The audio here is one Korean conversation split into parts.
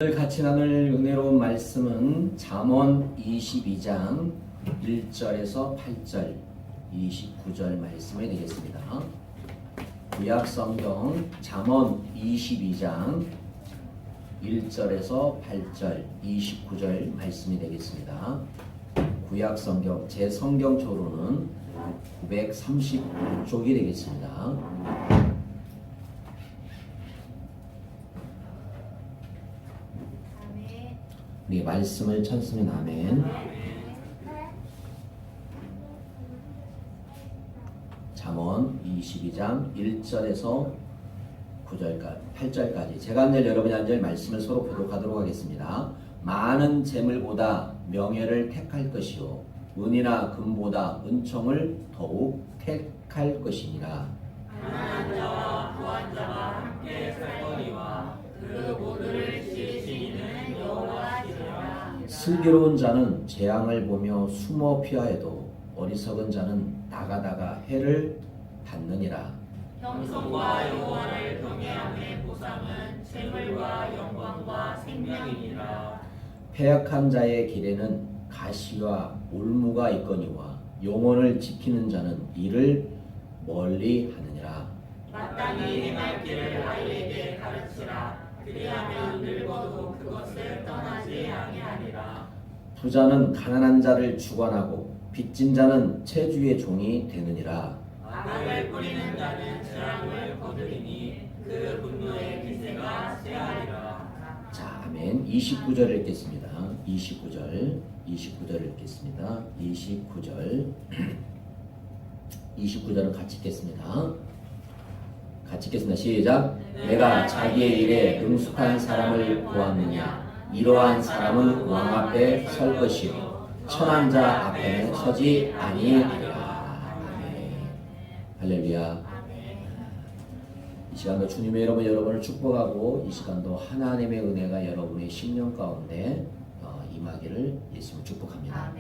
오늘 같이 나눌 은혜로운 말씀은 잠언 22장 1절에서 8절 29절 말씀이 되겠습니다. 구약 성경 잠언 22장 1절에서 8절 29절 말씀이 되겠습니다. 구약 성경 제 성경초로는 936쪽이 되겠습니다. 우리 말씀을 찾으면 아멘. 잠언 22장 1절에서 8절까지 제가 한 절 여러분이 한 절 말씀을 서로 교독하도록 하겠습니다. 많은 재물보다 명예를 택할 것이요 은이나 금보다 은총을 더욱 택할 것이니라. 가난한 자와 부한 자가 함께 살 거니와 그 모두를 지으시기는 여호와시리라. 슬기로운 자는 재앙을 보며 숨어 피하여도 어리석은 자는 나가다가 해를 받느니라. 형성과 여호와를 경외함의 보상은 재물과 영광과 생명이니라. 패역한 자의 길에는 가시와 올무가 있거니와 영혼을 지키는 자는 이를 멀리 하느니라. 마땅히 행할 길을 아이에게 가르치라. 그리하면 늙어도 그것을 떠나지 아니하리라. 부자는 가난한 자를 주관하고 빚진 자는 체주의 종이 되느니라. 악을 뿌리는 자는 재앙을 거두리니 그 분노의 기세가 쇠하리라. 자, 아멘. 29절 읽겠습니다. 29절 읽겠습니다. 29절은 같이 읽겠습니다. 시작. 내가 자기의 일에 능숙한 사람을 보았느냐. 이러한 사람은 왕 앞에 설 것이요 천한 자 앞에는 서지 아니하리라. 아멘. 할렐루야. 이 시간도 주님의 여러분을 축복하고 이 시간도 하나님의 은혜가 여러분의 심령 가운데 임하기를 예수님 축복합니다.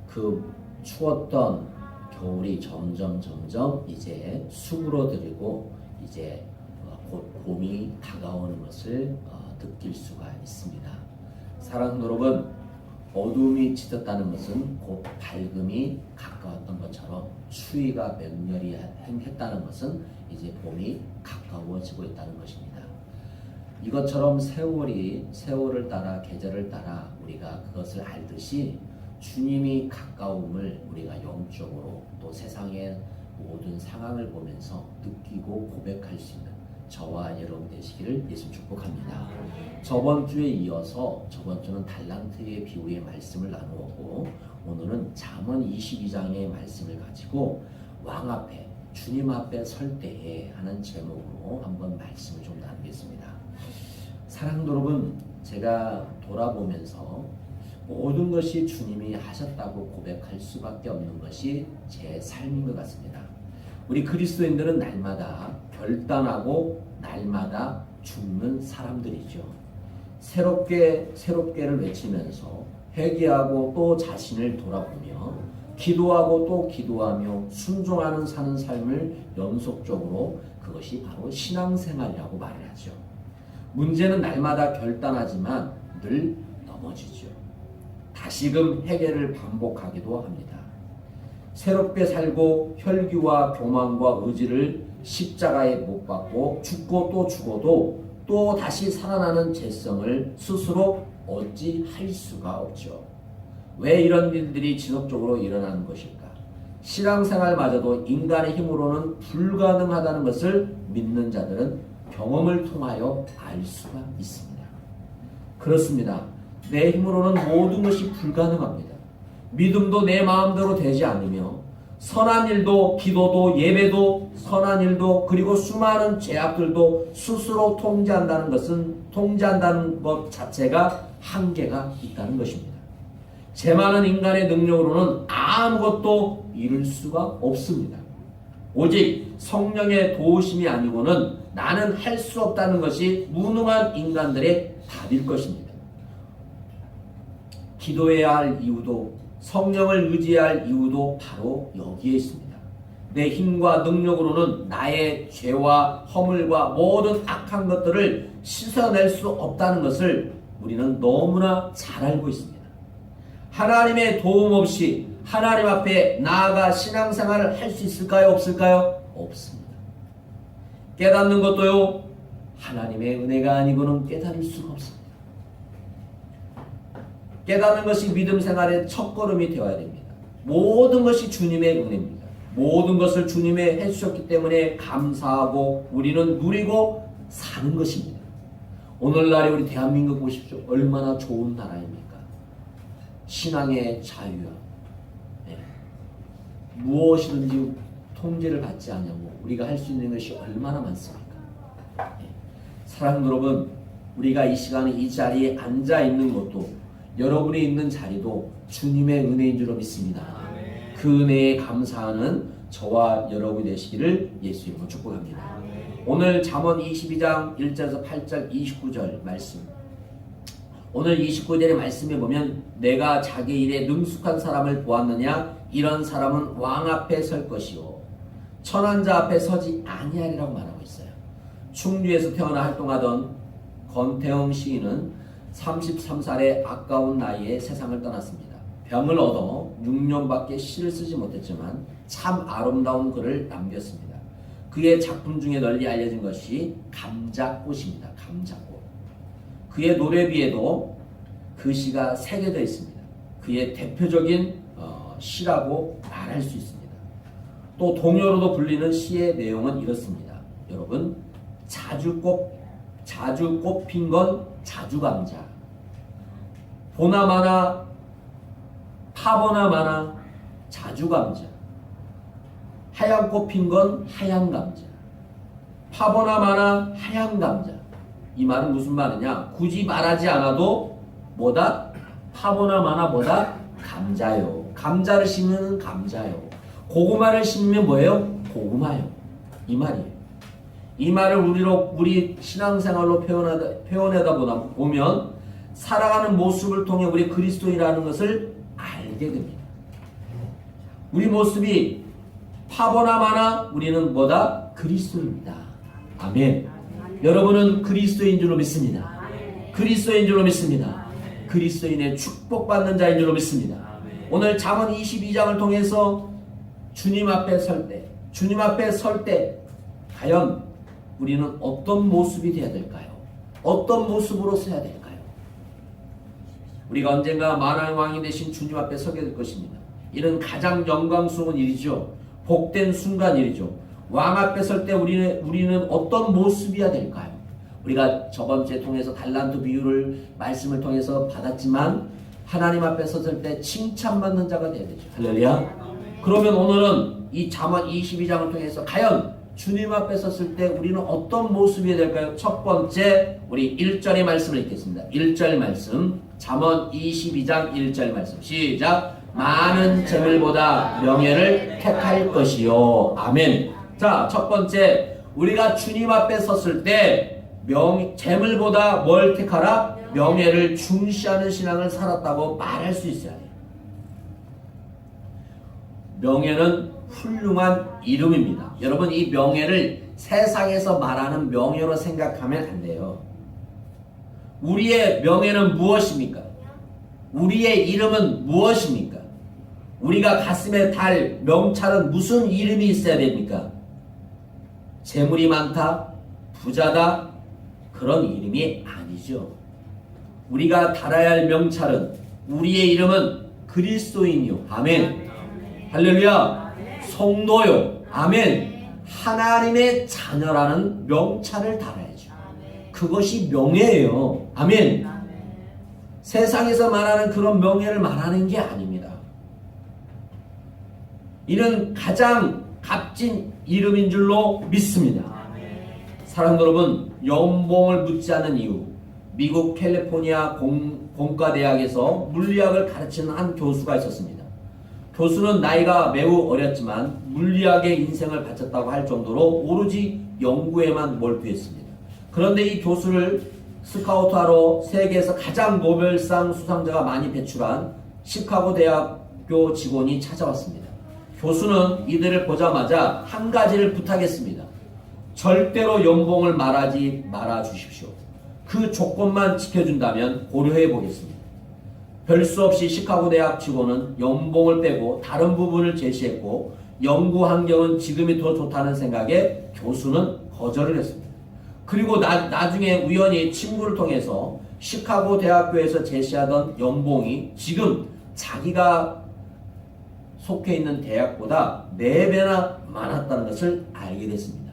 그 추웠던 겨울이 점점 이제 수그러들고 이제 곧 봄이 다가오는 것을 느낄 수가 있습니다. 사랑하는 여러분, 어둠이 짙었다는 것은 곧 밝음이 가까웠던 것처럼 추위가 맹렬히 했다는 것은 이제 봄이 가까워지고 있다는 것입니다. 이것처럼 세월을 따라 계절을 따라 우리가 그것을 알듯이 주님이 가까움을 우리가 영적으로 또 세상의 모든 상황을 보면서 느끼고 고백할 수 있는 저와 여러분 되시기를 예수 축복합니다. 저번 주에 이어서 저번 주는 달란트의 비유의 말씀을 나누었고 오늘은 잠언 22장의 말씀을 가지고 왕 앞에 주님 앞에 설 때에 하는 제목으로 한번 말씀을 좀 나누겠습니다. 사랑하는 여러분, 제가 돌아보면서 모든 것이 주님이 하셨다고 고백할 수밖에 없는 것이 제 삶인 것 같습니다. 우리 그리스도인들은 날마다 결단하고 날마다 죽는 사람들이죠. 새롭게를 외치면서 회개하고 또 자신을 돌아보며 기도하고 또 기도하며 순종하는 사는 삶을 연속적으로 그것이 바로 신앙생활이라고 말을 하죠. 문제는 날마다 결단하지만 늘 넘어지죠. 다시금 회개를 반복하기도 합니다. 새롭게 살고 혈기와 교만과 의지를 십자가에 못 박고 죽고 또 죽어도 또 다시 살아나는 재성을 스스로 어찌할 수가 없죠. 왜 이런 일들이 지속적으로 일어나는 것일까? 신앙생활마저도 인간의 힘으로는 불가능하다는 것을 믿는 자들은 경험을 통하여 알 수가 있습니다. 그렇습니다. 내 힘으로는 모든 것이 불가능합니다. 믿음도 내 마음대로 되지 않으며 선한 일도 기도도 예배도 선한 일도 그리고 수많은 죄악들도 스스로 통제한다는 것 자체가 한계가 있다는 것입니다. 제 많은 인간의 능력으로는 아무것도 이룰 수가 없습니다. 오직 성령의 도우심이 아니고는 나는 할 수 없다는 것이 무능한 인간들의 답일 것입니다. 기도해야 할 이유도 성령을 의지해야 할 이유도 바로 여기에 있습니다. 내 힘과 능력으로는 나의 죄와 허물과 모든 악한 것들을 씻어낼 수 없다는 것을 우리는 너무나 잘 알고 있습니다. 하나님의 도움 없이 하나님 앞에 나아가 신앙생활을 할 수 있을까요? 없을까요? 없습니다. 깨닫는 것도요, 하나님의 은혜가 아니고는 깨달을 수가 없습니다. 깨닫는 것이 믿음 생활의 첫걸음이 되어야 됩니다. 모든 것이 주님의 은혜입니다. 모든 것을 주님이 해주셨기 때문에 감사하고 우리는 누리고 사는 것입니다. 오늘날에 우리 대한민국 보십시오. 얼마나 좋은 나라입니까? 신앙의 자유야. 네. 무엇이든지 통제를 받지 않냐고 우리가 할 수 있는 것이 얼마나 많습니까? 네. 사랑하는 여러분, 우리가 이 시간에 이 자리에 앉아 있는 것도, 여러분이 있는 자리도 주님의 은혜인 줄로 믿습니다. 그 은혜에 감사하는 저와 여러분이 되시기를 예수 이름으로 축복합니다. 오늘 잠언 22장 1절에서 8절 29절 말씀, 오늘 29절의 말씀에 보면 내가 자기 일에 능숙한 사람을 보았느냐, 이런 사람은 왕 앞에 설 것이요 천한 자 앞에 서지 아니하리라고 말하고 있어요. 충주에서 태어나 활동하던 권태영 시인은 33살의 아까운 나이에 세상을 떠났습니다. 병을 얻어 6년밖에 시를 쓰지 못했지만 참 아름다운 글을 남겼습니다. 그의 작품 중에 널리 알려진 것이 감자꽃입니다. 감자꽃. 그의 노래비에도 그 시가 새겨져 있습니다. 그의 대표적인 시라고 말할 수 있습니다. 또 동요로도 불리는 시의 내용은 이렇습니다. 여러분, 자주 꽃핀 건 자주감자, 보나 마나 파보나 마나 자주감자, 하얀 꽃 핀 건 하얀 감자, 파보나 마나 하얀 감자. 이 말은 무슨 말이냐? 굳이 말하지 않아도 뭐다? 파보나 마나 뭐다? 감자요. 감자를 심으면 감자요. 고구마를 심으면 뭐예요? 고구마요. 이 말이에요. 이 말을 우리 신앙생활로 표현하다 보면 살아가는 모습을 통해 우리 그리스도인이라는 것을 알게 됩니다. 우리 모습이 파보나 마나 우리는 뭐다? 그리스도입니다. 아멘. 여러분은 그리스도인 줄로 믿습니다. 그리스도인 줄로 믿습니다. 그리스도인의 축복받는 자인 줄로 믿습니다. 오늘 잠언 22장을 통해서 주님 앞에 설 때 과연 우리는 어떤 모습이 되어야 될까요? 어떤 모습으로 서야 될까요? 우리가 언젠가 만왕의 왕이 되신 주님 앞에 서게 될 것입니다. 이는 가장 영광스러운 일이죠. 복된 순간일이죠. 왕 앞에 설 때 우리는 어떤 모습이어야 될까요? 우리가 저번주에 통해서 달란트 비유를 말씀을 통해서 받았지만 하나님 앞에 섰을 때 칭찬받는 자가 되어야 되죠. 할렐루야. 그러면 오늘은 이 잠언 22장을 통해서 과연 주님 앞에 섰을 때 우리는 어떤 모습이어야 될까요? 첫 번째, 우리 1절의 말씀을 읽겠습니다. 1절 말씀, 잠언 22장 1절 말씀 시작. 많은 재물보다 명예를 택할 것이요. 아멘. 자, 첫 번째, 우리가 주님 앞에 섰을 때 재물보다 뭘 택하라? 명예를 중시하는 신앙을 살았다고 말할 수 있어야 돼요. 명예는 훌륭한 이름입니다. 여러분, 이 명예를 세상에서 말하는 명예로 생각하면 안 돼요. 우리의 명예는 무엇입니까? 우리의 이름은 무엇입니까? 우리가 가슴에 달 명찰은 무슨 이름이 있어야 됩니까? 재물이 많다, 부자다, 그런 이름이 아니죠. 우리가 달아야 할 명찰은, 우리의 이름은 그리스도인이요. 아멘. 할렐루야. 성도요. 아멘. 하나님의 자녀라는 명찰을 달아야죠. 그것이 명예예요. 아멘. 세상에서 말하는 그런 명예를 말하는 게 아닙니다. 이는 가장 값진 이름인 줄로 믿습니다. 사랑하는 여러분, 연봉을 묻지 않는 이유, 미국 캘리포니아 공과대학에서 물리학을 가르치는 한 교수가 있었습니다. 교수는 나이가 매우 어렸지만 물리학의 인생을 바쳤다고 할 정도로 오로지 연구에만 몰두했습니다. 그런데 이 교수를 스카우트하러 세계에서 가장 노벨상 수상자가 많이 배출한 시카고 대학교 직원이 찾아왔습니다. 교수는 이들을 보자마자 한 가지를 부탁했습니다. 절대로 연봉을 말하지 말아 주십시오. 그 조건만 지켜준다면 고려해 보겠습니다. 별 수 없이 시카고 대학 직원은 연봉을 빼고 다른 부분을 제시했고 연구 환경은 지금이 더 좋다는 생각에 교수는 거절을 했습니다. 그리고 나중에 우연히 친구를 통해서 시카고 대학교에서 제시하던 연봉이 지금 자기가 속해 있는 대학보다 4배나 많았다는 것을 알게 됐습니다.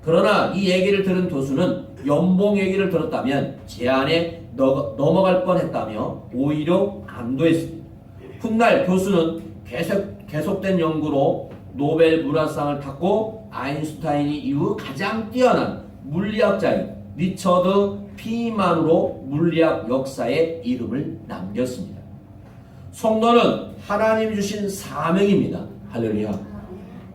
그러나 이 얘기를 들은 교수는 연봉 얘기를 들었다면 제안에 넘어갈 뻔했다며 오히려 안도했습니다. 훗날 교수는 계속된 연구로 노벨 문화상을 탔고 아인슈타인이 이후 가장 뛰어난 물리학자인 리처드 피만으로 물리학 역사에 이름을 남겼습니다. 성도는 하나님이 주신 사명입니다. 할렐루야.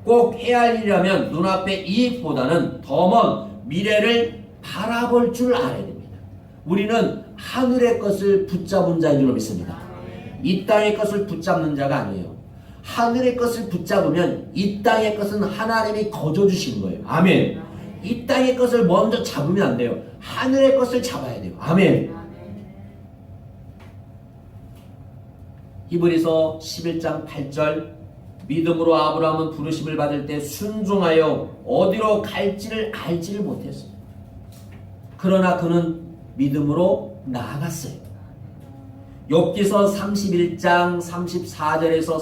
꼭 해야 할 일이라면 눈앞의 이익보다는 더 먼 미래를 바라볼 줄 알아야 됩니다. 우리는 하늘의 것을 붙잡은 자인 줄 믿습니다. 이 땅의 것을 붙잡는 자가 아니에요. 하늘의 것을 붙잡으면 이 땅의 것은 하나님이 거저 주시는 거예요. 아멘. 이 땅의 것을 먼저 잡으면 안 돼요. 하늘의 것을 잡아야 돼요. 아멘. 히브리서 11장 8절 믿음으로 아브라함은 부르심을 받을 때 순종하여 어디로 갈지를 알지를 못했어요. 그러나 그는 믿음으로 나아갔어요. 욥기서 31장 34절에서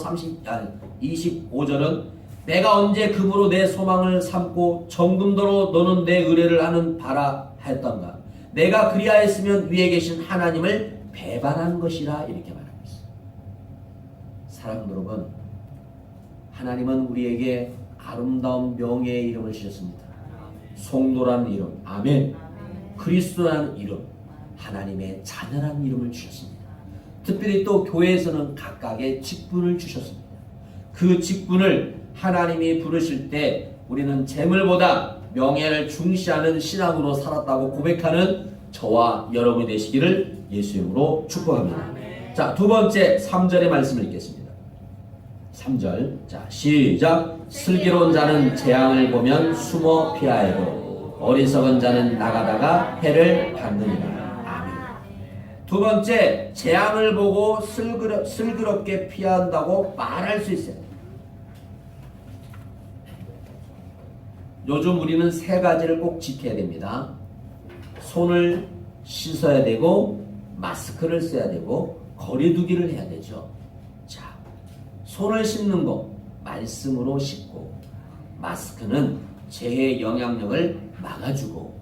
25절은 내가 언제 금으로 내 소망을 삼고 정금도로 너는 내 의뢰를 하는 바라 했던가. 내가 그리하였으면 위에 계신 하나님을 배반한 것이라 이렇게 말합니다. 사랑하는 여러분, 하나님은 우리에게 아름다운 명예의 이름을 주셨습니다. 송도라는 이름, 아멘. 그리스도라는 이름, 하나님의 자녀라는 이름을 주셨습니다. 특별히 또 교회에서는 각각의 직분을 주셨습니다. 그 직분을 하나님이 부르실 때 우리는 재물보다 명예를 중시하는 신앙으로 살았다고 고백하는 저와 여러분이 되시기를 예수 이름으로 축복합니다. 자, 두 번째 3절의 말씀을 읽겠습니다. 3절, 자 시작. 슬기로운 자는 재앙을 보면 숨어 피하고 어리석은 자는 나가다가 해를 받느니라. 아멘. 두 번째, 재앙을 보고 슬기롭게 피한다고 말할 수 있어요. 요즘 우리는 세 가지를 꼭 지켜야 됩니다. 손을 씻어야 되고 마스크를 써야 되고 거리두기를 해야 되죠. 자, 손을 씻는 거 말씀으로 씻고, 마스크는 재해 영향력을 막아주고,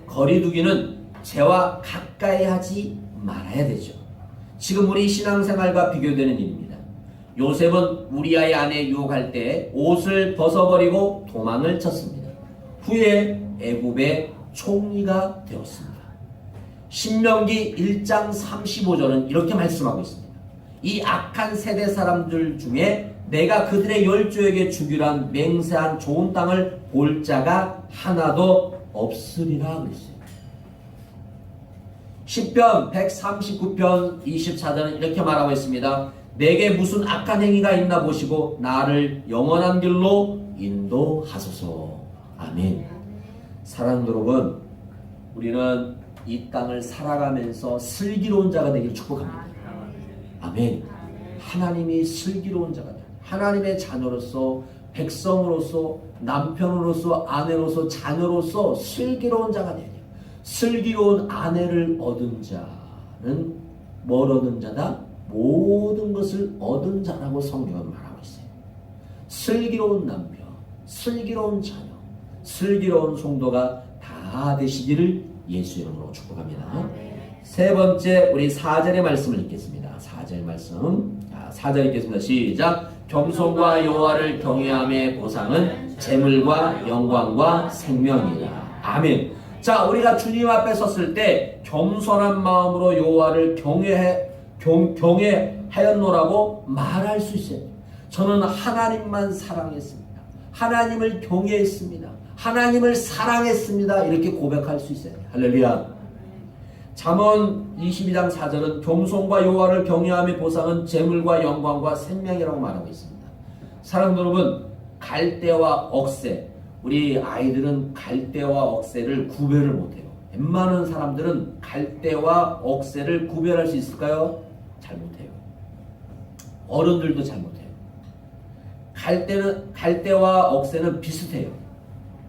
거리두기는 재와 가까이 하지 말아야 되죠. 지금 우리 신앙생활과 비교되는 일입니다. 요셉은 우리아의 아내 유혹할 때 옷을 벗어버리고 도망을 쳤습니다. 후에 애굽의 총리가 되었습니다. 신명기 1장 35절은 이렇게 말씀하고 있습니다. 이 악한 세대 사람들 중에 내가 그들의 열조에게 주기란 맹세한 좋은 땅을 볼 자가 하나도 없으리라 그랬어요. 시편 139편 24절은 이렇게 말하고 있습니다. 내게 무슨 악한 행위가 있나 보시고 나를 영원한 길로 인도하소서. 아멘. 사랑하는 여러분, 우리는 이 땅을 살아가면서 슬기로운 자가 되기를 축복합니다. 아멘. 하나님이 슬기로운 자가 되라. 하나님의 자녀로서, 백성으로서, 남편으로서, 아내로서, 자녀로서 슬기로운 자가 되야 돼요. 슬기로운 아내를 얻은 자는 뭘 얻은 자다? 모든 것을 얻은 자라고 성경은 말하고 있어요. 슬기로운 남편, 슬기로운 자녀, 슬기로운 성도가 다 되시기를 예수 이름으로 축복합니다. 세 번째, 우리 4절의 말씀을 읽겠습니다. 4절 말씀. 자, 4절 읽겠습니다. 시작. 겸손과 여호와를 경외함의 보상은 재물과 영광과 생명이라. 아멘. 자, 우리가 주님 앞에 섰을 때 겸손한 마음으로 여호와를 경외하였노라고 말할 수 있어요. 저는 하나님만 사랑했습니다. 하나님을 경외했습니다. 하나님을 사랑했습니다. 이렇게 고백할 수 있어요. 할렐루야. 잠언 22장 4절은 겸손과 여호와를 경외함의 보상은 재물과 영광과 생명이라고 말하고 있습니다. 사랑하는 여러분, 갈대와 억새, 우리 아이들은 갈대와 억새를 구별을 못해요. 웬만한 사람들은 갈대와 억새를 구별할 수 있을까요? 잘 못해요. 어른들도 잘 못해요. 갈대와 억새는 비슷해요.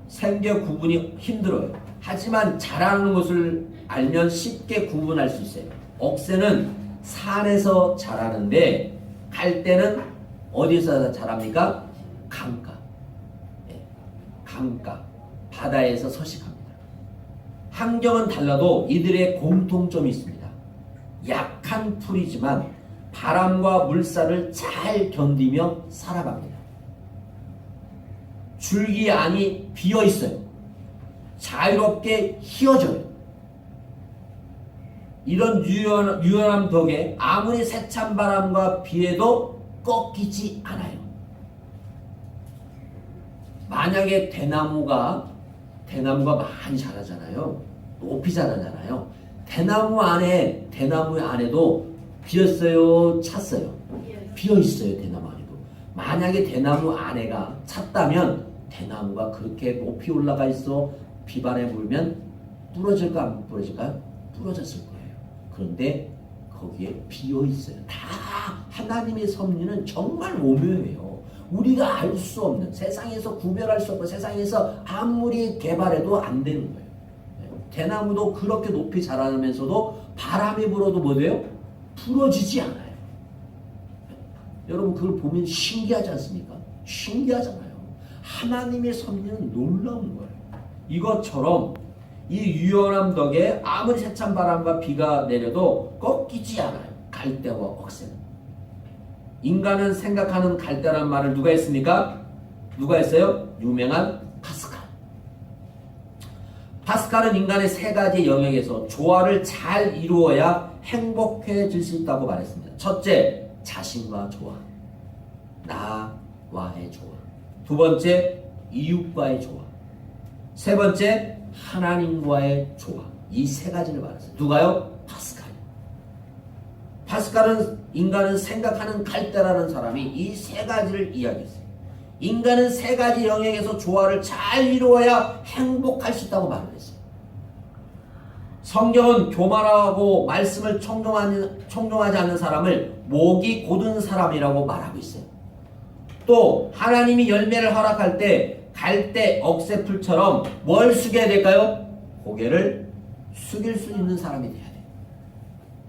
생겨 구분이 힘들어요. 하지만 자라는 것을 알면 쉽게 구분할 수 있어요. 억새는 산에서 자라는데 갈대는 어디서 자랍니까? 강가. 강가. 바다에서 서식합니다. 환경은 달라도 이들의 공통점이 있습니다. 약한 풀이지만 바람과 물살을 잘 견디며 살아갑니다. 줄기 안이 비어 있어요. 자유롭게 휘어져요. 이런 유연함 덕에 아무리 세찬 바람과 비에도 꺾이지 않아요. 만약에 대나무가 많이 자라잖아요. 높이 자라잖아요. 대나무 안에도 비었어요, 찼어요? 비어 있어요, 대나무 안에도. 만약에 대나무 안에가 찼다면 대나무가 그렇게 높이 올라가 있어 비바람에 불면 부러질까 안 부러질까요? 부러졌을 거예요. 그런데 거기에 비어 있어요. 다 하나님의 섭리는 정말 오묘해요. 우리가 알 수 없는, 세상에서 구별할 수 없고 세상에서 아무리 개발해도 안 되는 거예요. 대나무도 그렇게 높이 자라면서도 바람이 불어도 뭐 돼요? 부러지지 않아요. 여러분 그걸 보면 신기하지 않습니까? 신기하잖아요. 하나님의 섭리는 놀라운 거예요. 이것처럼 이 유연함 덕에 아무리 세찬 바람과 비가 내려도 꺾이지 않아요. 갈대와 억새는. 인간은 생각하는 갈대란 말을 누가 했습니까? 누가 했어요? 유명한 파스칼. 파스칼은 인간의 세 가지 영역에서 조화를 잘 이루어야 행복해질 수 있다고 말했습니다. 첫째, 자신과 조화. 나와의 조화. 두 번째, 이웃과의 조화. 세 번째, 하나님과의 조화. 이 세 가지를 말했어요. 누가요? 파스칼. 파스칼은 인간은 생각하는 갈대라는 사람이 이 세 가지를 이야기했어요. 인간은 세 가지 영역에서 조화를 잘 이루어야 행복할 수 있다고 말을 했어요. 성경은 교만하고 말씀을 청종하지 않는 사람을 목이 곧은 사람이라고 말하고 있어요. 또 하나님이 열매를 허락할 때 갈대 억새풀처럼 뭘 숙여야 될까요? 고개를 숙일 수 있는 사람이 돼야 돼요.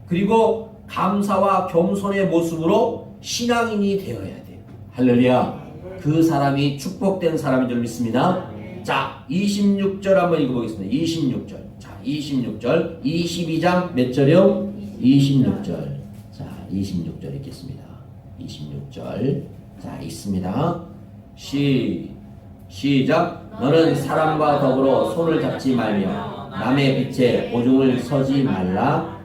그리고 감사와 겸손의 모습으로 신앙인이 되어야 돼요. 할렐루야. 그 사람이 축복된 사람인 줄 믿습니다. 자, 26절 한번 읽어보겠습니다. 26절. 자, 26절. 22장 몇 절이요? 26절. 자, 26절 읽겠습니다. 26절. 자, 읽습니다. 시작. 너는 사람과 더불어 손을 잡지 말며 남의 빛에 오중을 서지 말라.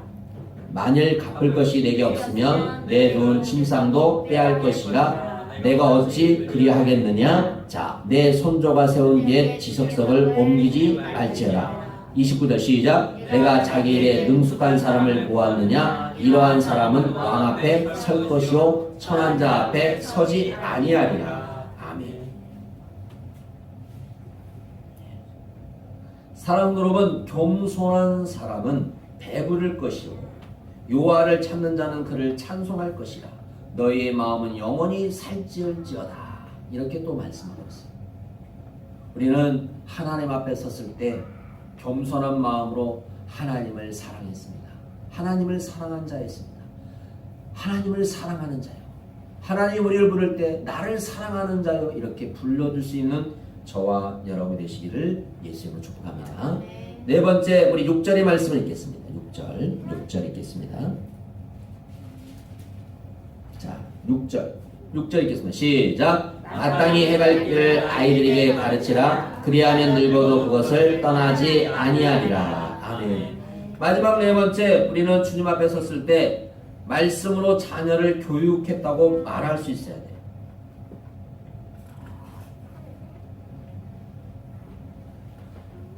만일 갚을 것이 내게 없으면 내 돈 침상도 빼앗을 것이라. 내가 어찌 그리하겠느냐? 자, 내 손조가 세운 뒤에 지석석을 옮기지 말지어라. 29절 시작. 내가 자기 일에 능숙한 사람을 보았느냐? 이러한 사람은 왕 앞에 설 것이요 천한 자 앞에 서지 아니하리라. 아멘. 사랑하는 여러분, 겸손한 사람은 배부를 것이요 여호와를 찾는 자는 그를 찬송할 것이라. 너희의 마음은 영원히 살찌울지어다. 이렇게 또 말씀하고 있어요. 우리는 하나님 앞에 섰을 때 겸손한 마음으로 하나님을 사랑했습니다. 하나님을 사랑한 자였습니다. 하나님을 사랑하는 자요. 하나님 우리를 부를 때 나를 사랑하는 자요. 이렇게 불러줄 수 있는 저와 여러분 되시기를 예수님으로 축복합니다. 네 번째, 우리 6절의 말씀을 읽겠습니다. 6절 읽겠습니다. 자, 6절 읽겠습니다. 시작. 마땅히 해갈 길을 아이들에게 가르치라. 그리하면 늙어도 그것을 떠나지 아니하리라. 아멘. 마지막 네 번째, 우리는 주님 앞에 섰을 때 말씀으로 자녀를 교육했다고 말할 수 있어야 돼요.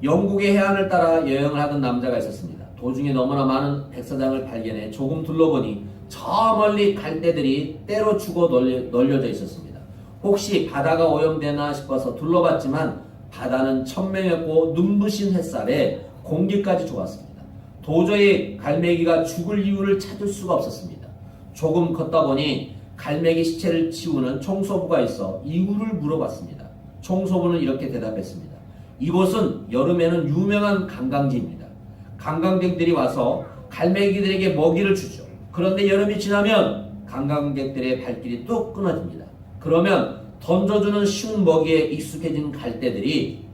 영국의 해안을 따라 여행을 하던 남자가 있었습니다. 도중에 너무나 많은 백사장을 발견해 조금 둘러보니 저 멀리 갈대들이 때로 죽어 널려져 있었습니다. 혹시 바다가 오염되나 싶어서 둘러봤지만 바다는 천명했고 눈부신 햇살에 공기까지 좋았습니다. 도저히 갈매기가 죽을 이유를 찾을 수가 없었습니다. 조금 걷다 보니 갈매기 시체를 치우는 청소부가 있어 이유를 물어봤습니다. 청소부는 이렇게 대답했습니다. 이곳은 여름에는 유명한 관광지입니다. 관광객들이 와서 갈매기들에게 먹이를 주죠. 그런데 여름이 지나면 관광객들의 발길이 뚝 끊어집니다. 그러면 던져주는 쉬운 먹이에 익숙해진 갈매기들이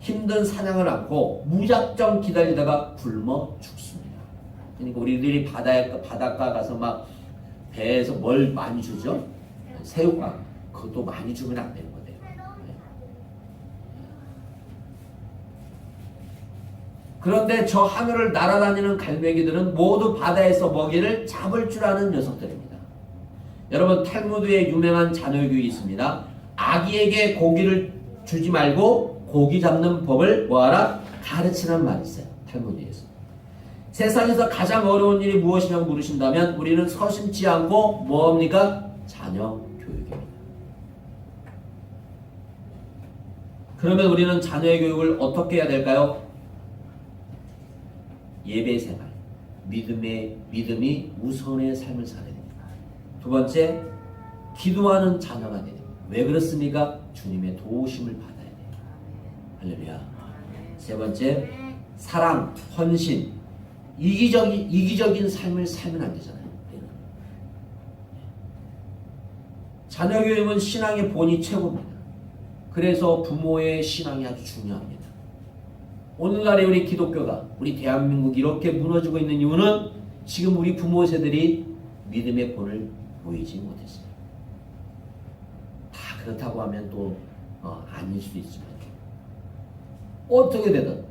힘든 사냥을 않고 무작정 기다리다가 굶어 죽습니다. 그러니까 우리들이 바닷가 가서 막 배에서 뭘 많이 주죠? 새우깡. 그것도 많이 주면 안 되는 거예요. 그런데 저 하늘을 날아다니는 갈매기들은 모두 바다에서 먹이를 잡을 줄 아는 녀석들입니다. 여러분, 탈무드에 유명한 자녀교육이 있습니다. 아기에게 고기를 주지 말고 고기 잡는 법을 뭐하라? 가르치는 말이 있어요. 탈무드에서. 세상에서 가장 어려운 일이 무엇이냐고 물으신다면 우리는 서심지 않고 뭐합니까? 자녀 교육입니다. 그러면 우리는 자녀의 교육을 어떻게 해야 될까요? 예배 생활, 믿음이 우선의 삶을 살아야 됩니다. 두 번째, 기도하는 자녀가 돼야 됩니다. 왜 그렇습니까? 주님의 도우심을 받아야 돼요. 할렐루야. 세 번째, 사랑, 헌신, 이기적인 삶을 살면 안 되잖아요. 자녀 교육은 신앙의 본이 최고입니다. 그래서 부모의 신앙이 아주 중요합니다. 오늘날의 우리 기독교가, 우리 대한민국이 이렇게 무너지고 있는 이유는 지금 우리 부모 세들이 믿음의 본을 보이지 못했어요. 다 그렇다고 하면 또 아닐 수도 있지만 어떻게 되든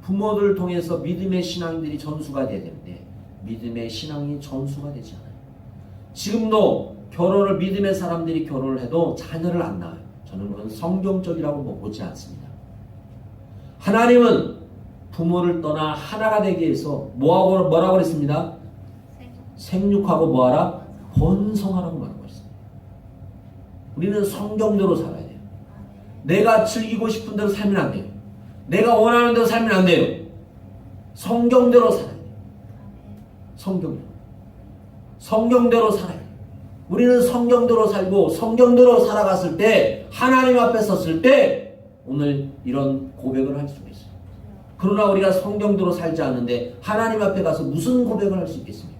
부모들을 통해서 믿음의 신앙들이 전수가 돼야 되는데 믿음의 신앙이 전수가 되지 않아요. 지금도 결혼을 믿음의 사람들이 결혼을 해도 자녀를 안 낳아요. 저는 그건 성경적이라고 보지 않습니다. 하나님은 부모를 떠나 하나가 되기 위해서 뭐라고 그랬습니다? 생육하고 뭐하라? 번성하라고 말하고 있습니다. 우리는 성경대로 살아야 돼요. 내가 즐기고 싶은 대로 살면 안 돼요. 내가 원하는 대로 살면 안 돼요. 성경대로 살아야 돼요. 성경대로 살아야 돼요. 우리는 성경대로 살고 성경대로 살아갔을 때 하나님 앞에 섰을 때 오늘 이런 고백을 할 수가 있어요. 그러나 우리가 성경대로 살지 않는데 하나님 앞에 가서 무슨 고백을 할 수 있겠습니까?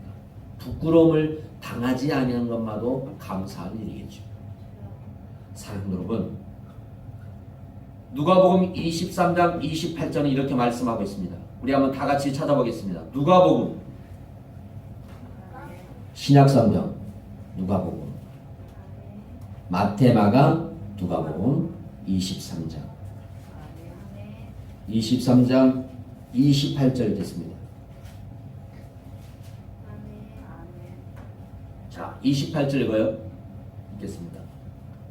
부끄러움을 당하지 아니하는 것만도 감사한 일이겠죠. 사랑하는 여러분, 누가복음 23장 28절은 이렇게 말씀하고 있습니다. 우리 한번 다 같이 찾아보겠습니다. 누가복음 신약성경 누가복음 마태, 마가, 누가복음 23장 28절 됐습니다. 자, 28절 읽어요. 읽겠습니다.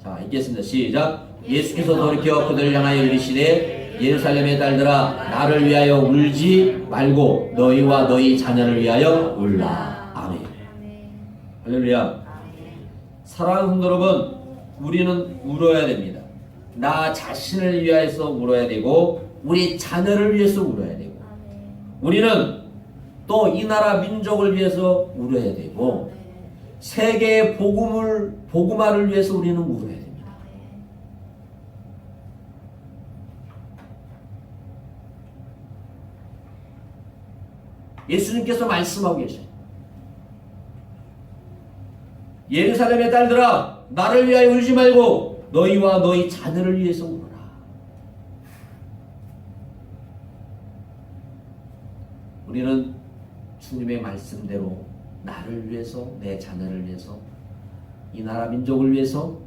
자, 읽겠습니다. 시작. 예수께서 돌이켜 그들을 향하여 이르시되 예루살렘의 딸들아 나를 위하여 울지 말고 너희와 너희 자녀를 위하여 울라. 아멘. 할렐루야. 사랑하는 여러분, 우리는 울어야 됩니다. 나 자신을 위하여서 울어야 되고 우리 자녀를 위해서 울어야 되고 우리는 또 이 나라 민족을 위해서 울어야 되고 세계의 복음화를 위해서 우리는 울어야 됩니다. 예수님께서 말씀하고 계셔요. 예루살렘의 딸들아 나를 위하여 울지 말고 너희와 너희 자녀를 위해서 울어라. 우리는 주님의 말씀대로 나를 위해서, 내 자녀를 위해서, 이 나라 민족을 위해서,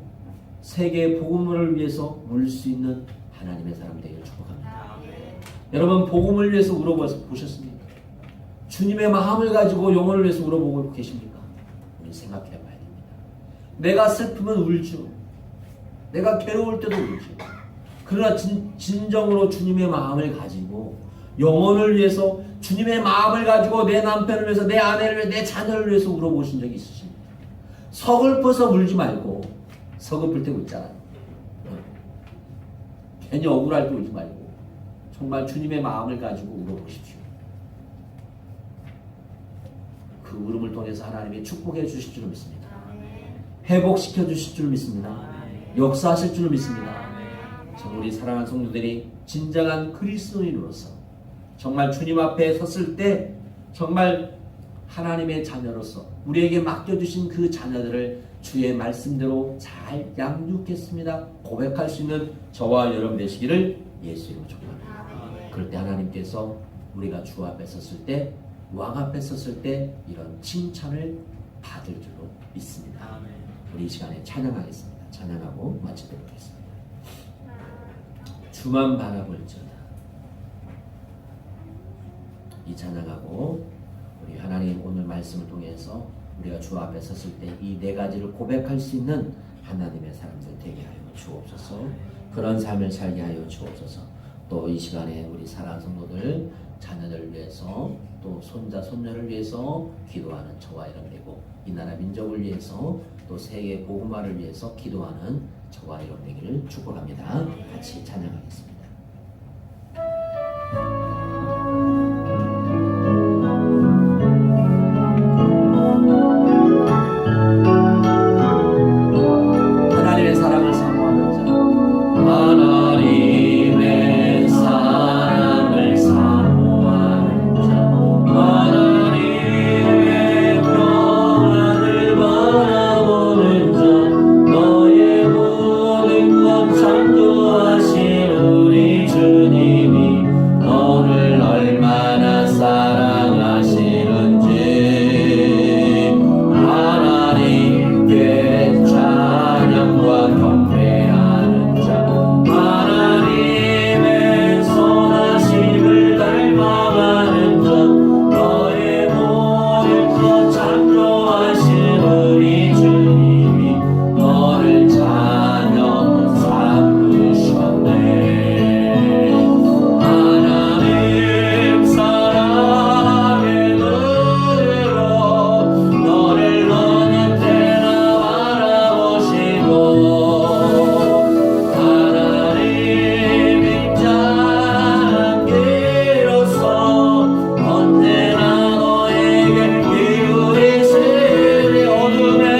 세계의 복음을 위해서 울 수 있는 하나님의 사람 되기를 축복합니다. 여러분, 복음을 위해서 울어보셨습니까? 주님의 마음을 가지고 영혼을 위해서 울어보고 계십니까? 우리 생각해 봐야 됩니다. 내가 슬프면 울죠. 내가 괴로울 때도 울죠. 그러나 진정으로 주님의 마음을 가지고 영혼을 위해서 주님의 마음을 가지고 내 남편을 위해서, 내 아내를 위해서, 내 자녀를 위해서 울어보신 적이 있으십니까? 서글퍼서 울지 말고 서글플 때 웃잖아요. 괜히 억울할 때 울지 말고 정말 주님의 마음을 가지고 울어보십시오. 그 울음을 통해서 하나님이 축복해 주실 줄 믿습니다. 회복시켜 주실 줄 믿습니다. 역사하실 줄 믿습니다. 정말 우리 사랑하는 성도들이 진정한 그리스도인으로서 정말 주님 앞에 섰을 때 정말 하나님의 자녀로서 우리에게 맡겨주신 그 자녀들을 주의 말씀대로 잘 양육했습니다 고백할 수 있는 저와 여러분 되시기를 예수 이름으로 축복합니다. 그럴 때 하나님께서 우리가 주 앞에 섰을 때, 왕 앞에 섰을 때 이런 칭찬을 받을 줄로 믿습니다. 우리 이 시간에 찬양하겠습니다. 찬양하고 마치도록 하겠습니다. 주만 바라볼지어다. 이 찬양하고 우리 하나님 오늘 말씀을 통해서 우리가 주 앞에 섰을 때 이 네 가지를 고백할 수 있는 하나님의 사람들 되게 하여 주옵소서. 그런 삶을 살게 하여 주옵소서. 또 이 시간에 우리 사랑하는 성도들 자녀들을 위해서 또 손자 손녀를 위해서 기도하는 저와 여러분이고 이 나라 민족을 위해서 또 세계 복음화를 위해서 기도하는 저와 여러분 되기를 축복합니다. 같이 찬양하겠습니다. 하나님의 사랑을 사모하는 자, 하나님의 사랑을 사모하는 자, 하나님의 평안을 바라보는 자, 너의 모든 것 창조하신 우리 주님이 너를 얼마나 사랑하시는지 하나님께 찬양과 경배하는 자, 하나님의 선하심을 닮아가는 자, 너의 모든 것 창조하신 우리 주님이 너를 자녀 삼으셨네. 하나님 사랑의 눈으로 너를 어느 때나 바라보시고 하나님 인자한 길로서 언제나 너에게 기울이시니 어둠에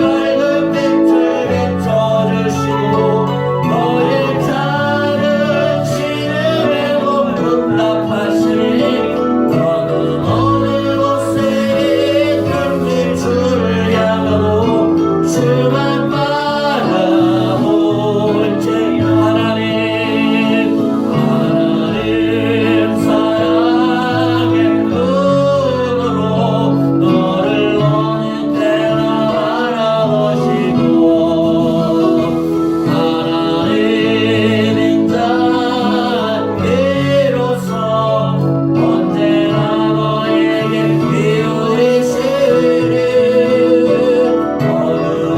밝은 빛을 비춰주시고 너의 작은 신음에 응답하시니 너는 어느 곳에 있든지 주를 향하고 주만 바라볼지 하나님 사랑의 눈으로 너를 어느 때나 바라보시고 하나님 인자한 길로서 언제나 너에게 기울이시니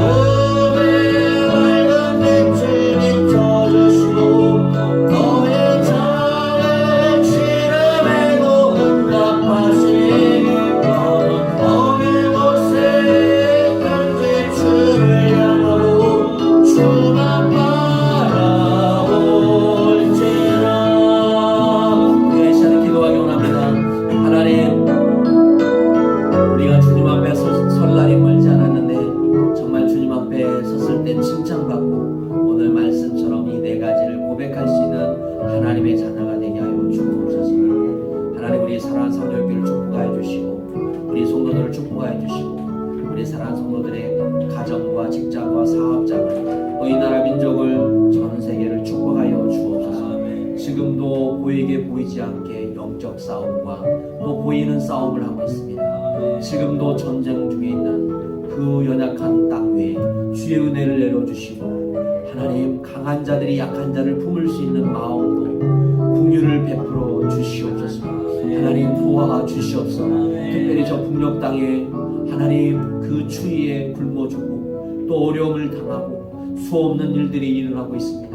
어둠에 밝은 빛을 비춰주시고 너의 작은 시름에도 응답하시니 너는 어느 곳에 있든지 주를 향하고 주만 바라볼지라. 네, 시간에 기도하기 원합니다. 하나님, 우리가 주님 앞에 설 날이 멀지 않았는데 정말 주님 앞에 섰을 때 칭찬받고 오늘 말씀처럼 이 네 가지를 고백할 수 있는 하나님의 자녀가 되게 하여 주옵소서. 하나님, 우리 사랑하는 성도들을 축복하여 주시고 우리 성도들을 축복하여 주시고 우리 사랑하는 성도들의 가정과 직장과 사업장을 또 이 나라 민족을 전 세계를 축복하여 주옵소서. 지금도 보이게 보이지 않게 영적 싸움과 또 보이는 싸움을 하고 있습니다. 지금도 전쟁 중에 있는 그 연약한 땅 위에 주의 은혜를 내려주시고 하나님 강한 자들이 약한 자를 품을 수 있는 마음도 긍휼을 베풀어 주시옵소서. 하나님 도와 주시옵소서. 특별히 저 북녘 땅에 하나님 그 추위에 굶어 죽고 또 어려움을 당하고 수없는 일들이 일어나고 있습니다.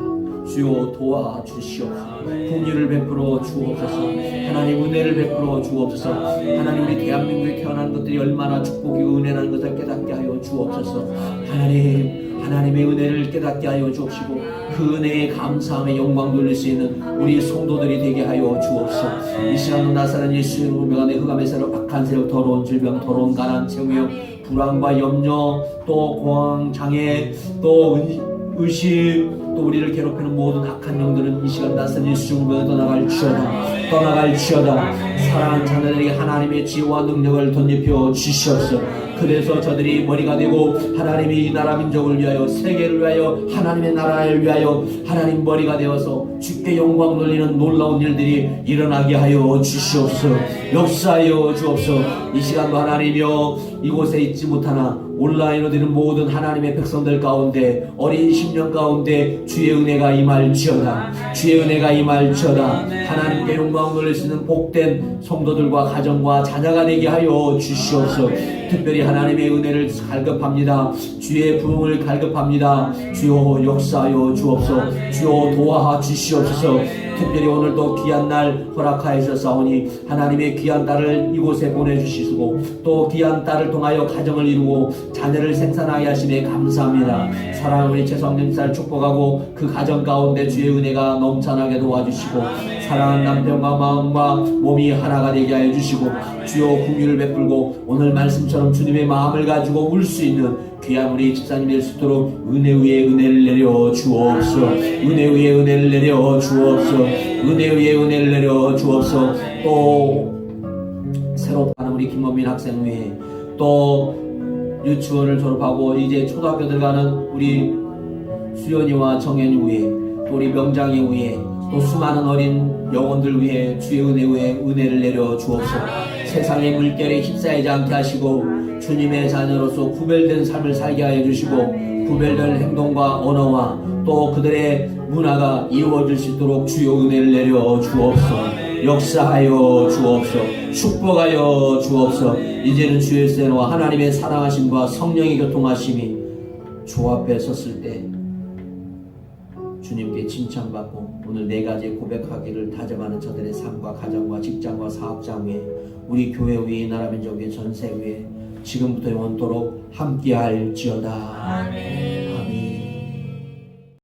주여 도와주시옵소서. 긍휼을 베풀어 주옵소서. 하나님 은혜를 베풀어 주옵소서. 하나님 우리 대한민국에 태어난 것들이 얼마나 축복이 은혜라는 것을 깨닫게 하여 주옵소서. 하나님의 은혜를 깨닫게 하여 주옵시고 그 은혜에 감사함에 영광 돌릴 수 있는 우리 성도들이 되게 하여 주옵소서. 이 시간도 나사렛 예수의 이름으로 명하네 흑암의 세력 악한 세력 더러운 질병 더러운 가난 채무역 불안과 염려 또 공황 장애 또 의심 또 우리를 괴롭히는 모든 악한 영들은 이 시간 나사렛 예수 이름으로 떠나갈지어다. 사랑하는 자녀들에게 하나님의 지혜와 능력을 덧입혀 주시옵소서. 그래서 저들이 머리가 되고 하나님이 이 나라 민족을 위하여 세계를 위하여 하나님의 나라를 위하여 하나님 머리가 되어서 주께 영광 돌리는 놀라운 일들이 일어나게 하여 주시옵소서. 역사하여 주옵소서. 이 시간도 하나님이여 이곳에 있지 못하나 온라인으로 되는 모든 하나님의 백성들 가운데 어린 심령 가운데 주의 은혜가 임할지어다. 주의 은혜가 임할지어다. 하나님께 영광 돌릴 수 있는 복된 성도들과 가정과 자녀가 되게 하여 주시옵소서. 특별히 하나님의 은혜를 갈급합니다. 주의 부흥을 갈급합니다. 주여 역사하여 주옵소서. 주여 도와 주시옵소서. 특별히 오늘도 귀한 날 허락하여주셨사오니 하나님의 귀한 딸을 이곳에 보내주시고 또 귀한 딸을 통하여 가정을 이루고 자녀를 생산하게 하심에 감사합니다. 사랑하는 우리 최성님살 축복하고 그 가정 가운데 주의 은혜가 넘쳐나게 도와주시고 사랑하는 남편과 마음과 몸이 하나가 되게 하여 주시고 주여 긍휼을 베풀고 오늘 말씀처럼 주님의 마음을 가지고 울 수 있는 귀한 우리 집사님 될 수 있도록 은혜 위에 은혜를 내려 주옵소서. 은혜 위에 은혜를 내려 주옵소서. 은혜 위에 은혜를 내려 주옵소서. 또 새로 가는 우리 김원민 학생 위에 또 유치원을 졸업하고 이제 초등학교 들어가는 우리 수연이와 정현이 위에 또 우리 명장이 위에 또 수많은 어린 영혼들 위해 주의 은혜 위에 은혜를 내려 주옵소서. 세상의 물결에 휩싸이지 않게 하시고 주님의 자녀로서 구별된 삶을 살게 하여 주시고 구별된 행동과 언어와 또 그들의 문화가 이루어질 수 있도록 주의 은혜를 내려 주옵소서. 역사하여 주옵소서. 축복하여 주옵소서. 이제는 주의 세노와 하나님의 사랑하심과 성령의 교통하심이 주 앞에 섰을 때 주님께 칭찬받고 오늘 네 가지 고백하기를 다짐하는 저들의 삶과 가정과 직장과 사업장 위에 우리 교회 위에 나라 민족 위에 전세 위에 지금부터 영원토록 함께할지어다. 아멘. 아멘.